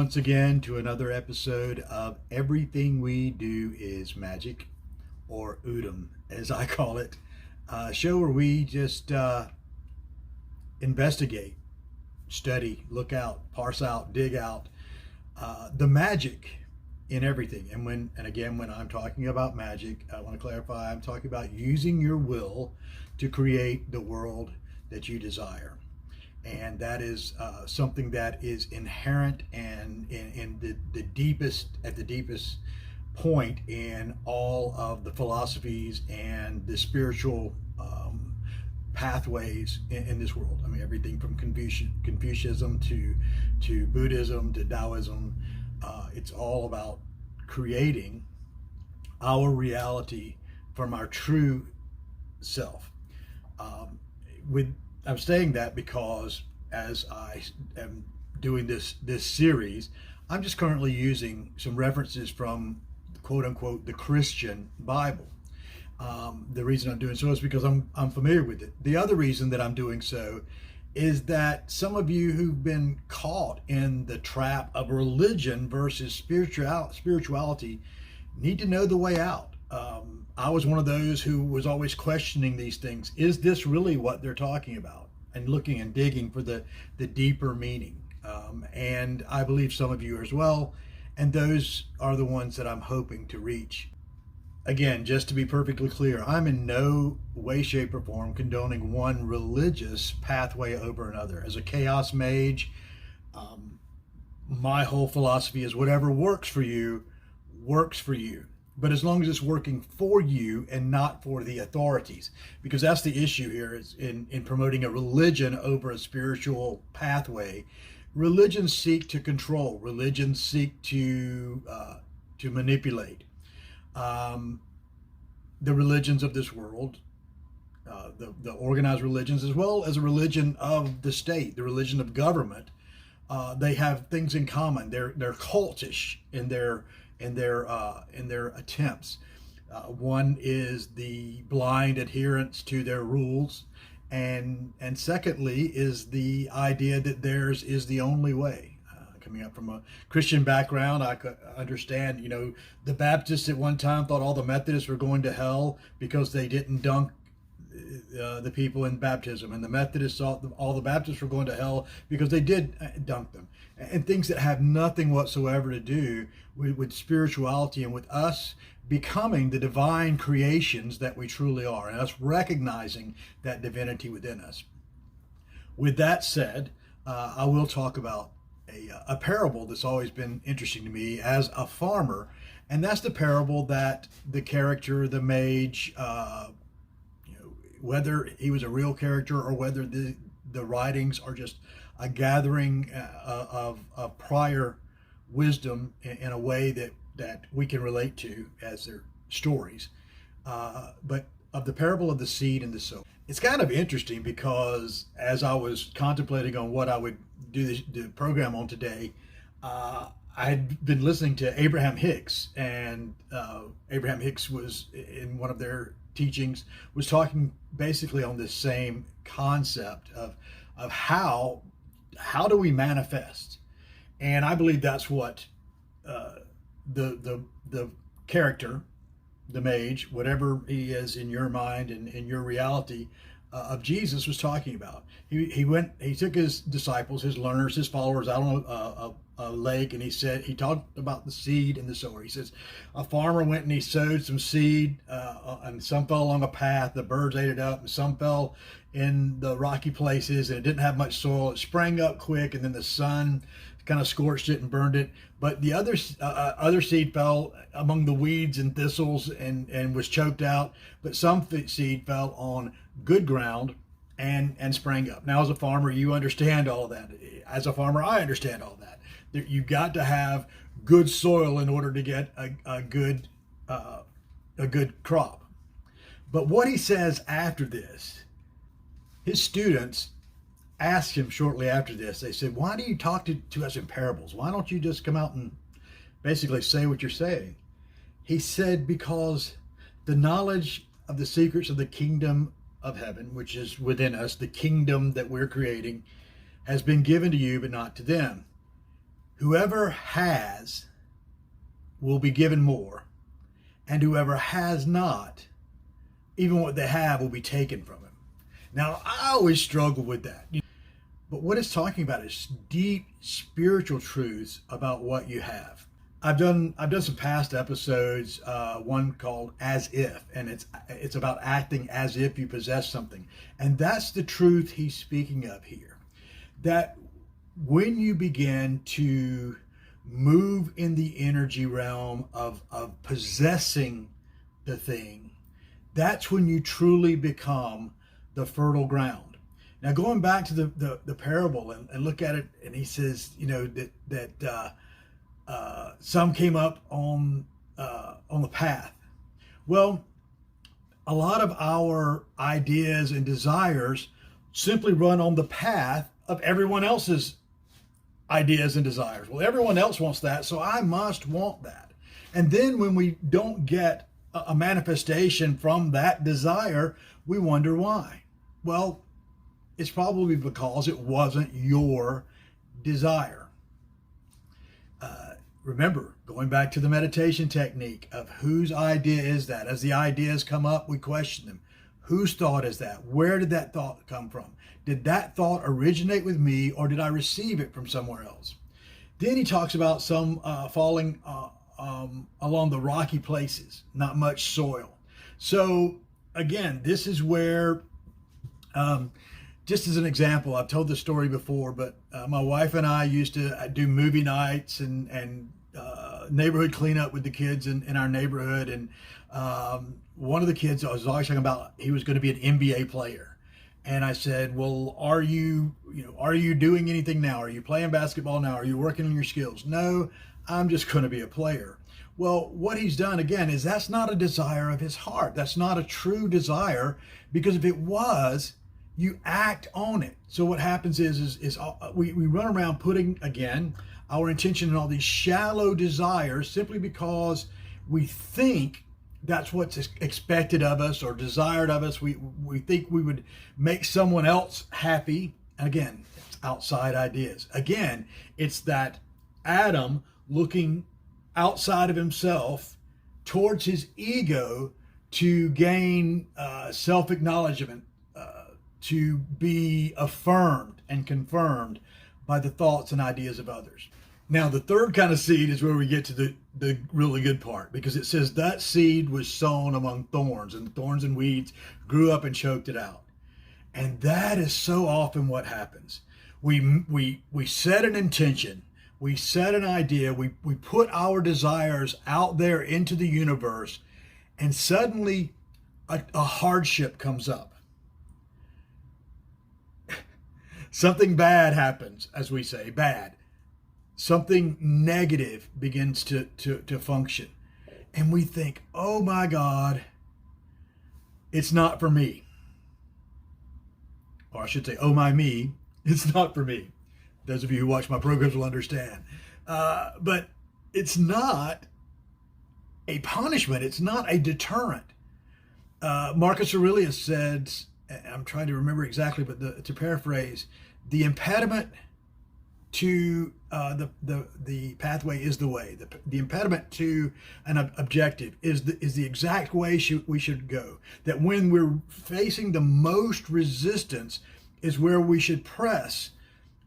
once again to another episode of Everything We Do is Magic, or Udom as I call it. A show where we just investigate, study, look out, parse out, dig out the magic in everything. And again, when I'm talking about magic, I want to clarify, I'm talking about using your will to create the world that you desire. And that is something that is inherent and in the deepest, at the deepest point in all of the philosophies and the spiritual pathways in this world. I mean, everything from Confucianism to Buddhism to Taoism. It's all about creating our reality from our true self. I'm saying that because as I am doing this series, I'm just currently using some references from quote unquote the Christian Bible. The reason I'm doing so is because I'm familiar with it. The other reason that I'm doing so is that some of you who've been caught in the trap of religion versus spirituality need to know the way out. I was one of those who was always questioning these things. Is this really what they're talking about? And looking and digging for the deeper meaning. And I believe some of you are as well. And those are the ones that I'm hoping to reach. Again, just to be perfectly clear, I'm in no way, shape, or form condoning one religious pathway over another. As a chaos mage, my whole philosophy is whatever works for you, works for you. But as long as it's working for you and not for the authorities, because that's the issue here is in promoting a religion over a spiritual pathway. Religions seek to control. Religions seek to manipulate. The religions of this world, the organized religions, as well as a religion of the state, the religion of government, they have things in common. They're cultish in their attempts. One is the blind adherence to their rules, and secondly is the idea that theirs is the only way. Coming up from a Christian background, I could understand, the Baptists at one time thought all the Methodists were going to hell because they didn't dunk the people in baptism, and the Methodists thought all the Baptists were going to hell because they did dunk them, and things that have nothing whatsoever to do with spirituality and with us becoming the divine creations that we truly are, and us recognizing that divinity within us. With that said, I will talk about a parable that's always been interesting to me as a farmer, and that's the parable that the character, the mage, whether he was a real character or whether the writings are just a gathering of prior wisdom in a way that we can relate to as their stories. But of the parable of the seed and the sower. It's kind of interesting because as I was contemplating on what I would do the program on today, I had been listening to Abraham Hicks, and Abraham Hicks was in one of their teachings was talking basically on this same concept of how do we manifest, and I believe that's what the character, the mage, whatever he is in your mind and in your reality of Jesus was talking about. He took his disciples, his learners, his followers out on a lake, and he talked about the seed and the sower. He says a farmer went and he sowed some seed, and some fell along a path, the birds ate it up, and some fell in the rocky places, and it didn't have much soil. It sprang up quick, and then the sun kind of scorched it and burned it. But the other seed fell among the weeds and thistles and was choked out. But some seed fell on good ground and sprang up. Now, as a farmer, you understand all of that. As a farmer, I understand all that. You've got to have good soil in order to get a good crop. But what he says after this, his students asked him shortly after this, they said, why do you talk to us in parables? Why don't you just come out and basically say what you're saying? He said, because the knowledge of the secrets of the kingdom of heaven, which is within us, the kingdom that we're creating, has been given to you, but not to them. Whoever has will be given more, and whoever has not, even what they have will be taken from him. Now, I always struggle with that. But what it's talking about is deep spiritual truths about what you have. I've done some past episodes, one called As If, and it's about acting as if you possess something. And that's the truth he's speaking of here. That when you begin to move in the energy realm of possessing the thing, that's when you truly become the fertile ground. Now, going back to the parable and look at it, and he says, that some came up on the path. Well, a lot of our ideas and desires simply run on the path of everyone else's ideas and desires. Well, everyone else wants that, so I must want that. And then when we don't get a manifestation from that desire, we wonder why. Well, it's probably because it wasn't your desire. Remember, going back to the meditation technique of whose idea is that? As the ideas come up, we question them. Whose thought is that? Where did that thought come from? Did that thought originate with me, or did I receive it from somewhere else? Then he talks about some falling along the rocky places, not much soil. So again, this is where, just as an example, I've told this story before, but my wife and I used to do movie nights and neighborhood cleanup with the kids in our neighborhood. And one of the kids, I was always talking about, he was going to be an NBA player. And I said, well, are you doing anything now? Are you playing basketball now? Are you working on your skills? No, I'm just going to be a player. Well, what he's done again is that's not a desire of his heart. That's not a true desire, because if it was, you act on it. So what happens is we run around putting, again, our intention in all these shallow desires simply because we think that's what's expected of us or desired of us. We think we would make someone else happy. Again, it's outside ideas. Again, it's that Adam looking outside of himself towards his ego to gain self-acknowledgement, to be affirmed and confirmed by the thoughts and ideas of others. Now, the third kind of seed is where we get to the really good part, because it says that seed was sown among thorns, and the thorns and weeds grew up and choked it out. And that is so often what happens. We set an intention, we set an idea, we put our desires out there into the universe, and suddenly a hardship comes up. Something bad happens, as we say, bad. Something negative begins to function. And we think, oh my God, it's not for me. Or I should say, oh my me, it's not for me. Those of you who watch my programs will understand. But it's not a punishment. It's not a deterrent. Marcus Aurelius said, I'm trying to remember exactly, but to paraphrase, the impediment to the pathway is the way. The impediment to an objective is the exact way we should go. That when we're facing the most resistance is where we should press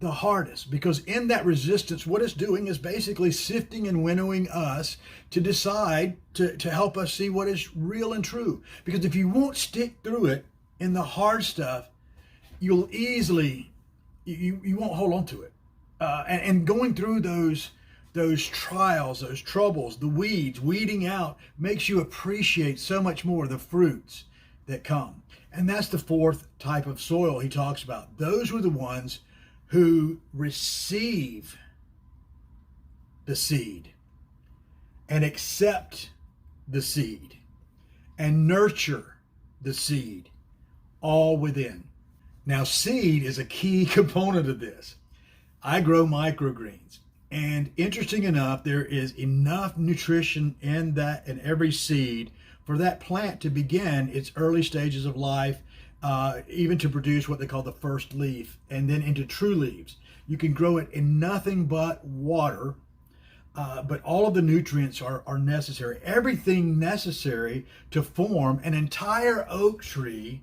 the hardest, because in that resistance, what it's doing is basically sifting and winnowing us to decide to help us see what is real and true. Because if you won't stick through it in the hard stuff, you'll easily, you won't hold on to it. And going through those trials, those troubles, the weeding out makes you appreciate so much more the fruits that come. And that's the fourth type of soil he talks about. Those were the ones who receive the seed and accept the seed and nurture the seed all within. Now, seed is a key component of this. I grow microgreens, and interesting enough, there is enough nutrition in every seed for that plant to begin its early stages of life, even to produce what they call the first leaf, and then into true leaves. You can grow it in nothing but water, but all of the nutrients are necessary. Everything necessary to form an entire oak tree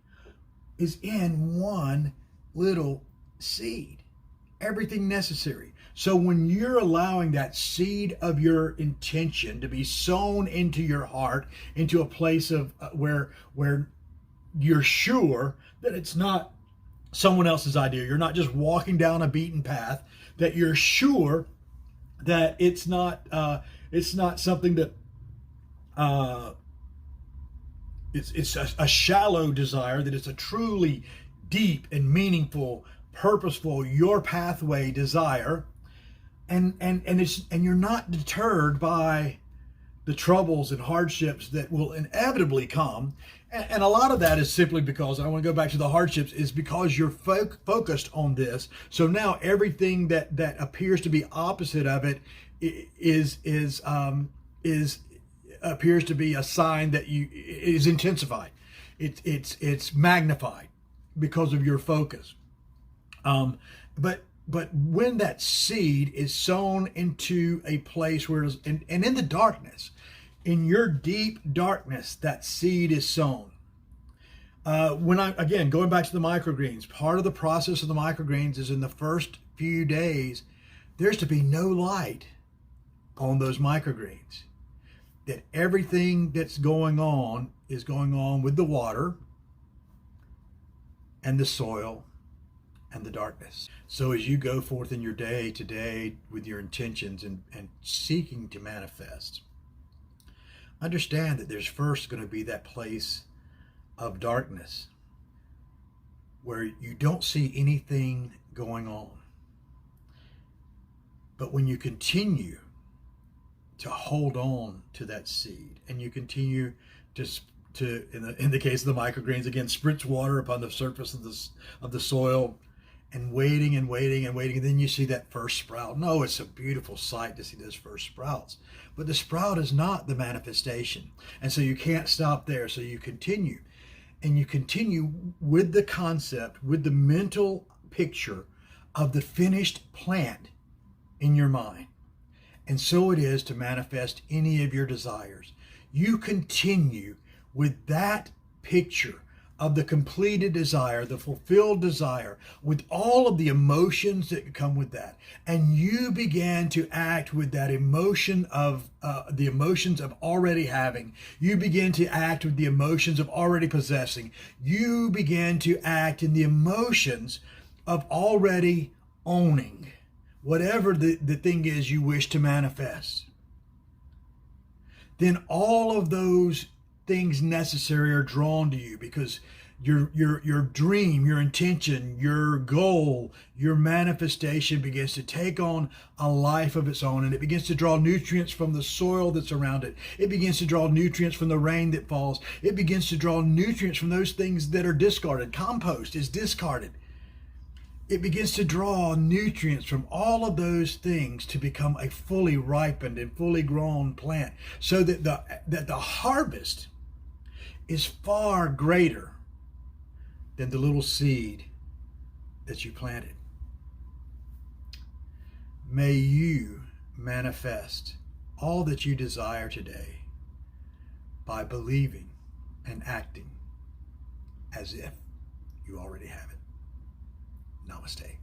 is in one little seed. Everything necessary. So when you're allowing that seed of your intention to be sown into your heart, into a place of where you're sure that it's not someone else's idea, you're not just walking down a beaten path, that you're sure that it's not something that it's a shallow desire, that it's a truly deep and meaningful, purposeful, your pathway desire, and you're not deterred by the troubles and hardships that will inevitably come. And a lot of that is simply because, and I want to go back to the hardships, is because you're focused on this. So now everything that appears to be opposite of it is appears to be a sign that you is intensified. It's magnified because of your focus. But when that seed is sown into a place where and in the darkness, in your deep darkness, that seed is sown. Again, going back to the microgreens, part of the process of the microgreens is in the first few days, there's to be no light on those microgreens. That everything that's going on is going on with the water and the soil and the darkness. So as you go forth in your day today with your intentions and seeking to manifest, understand that there's first going to be that place of darkness where you don't see anything going on. But when you continue to hold on to that seed, and you continue to in the case of the microgreens, again, spritz water upon the surface of the soil, and waiting and waiting and waiting, and then you see that first sprout. No, it's a beautiful sight to see those first sprouts, but the sprout is not the manifestation, and so you can't stop there. So you continue, and you continue with the concept, with the mental picture of the finished plant in your mind. And so it is to manifest any of your desires. You continue with that picture of the completed desire, the fulfilled desire, with all of the emotions that come with that. And you began to act with that emotion of the emotions of already having. You begin to act with the emotions of already possessing. You begin to act in the emotions of already owning whatever the thing is you wish to manifest. Then all of those things necessary are drawn to you, because your dream, your intention, your goal, your manifestation begins to take on a life of its own, and it begins to draw nutrients from the soil that's around it. It begins to draw nutrients from the rain that falls. It begins to draw nutrients from those things that are discarded. Compost is discarded. It begins to draw nutrients from all of those things to become a fully ripened and fully grown plant, so that the harvest is far greater than the little seed that you planted. May you manifest all that you desire today by believing and acting as if you already have it. Namaste.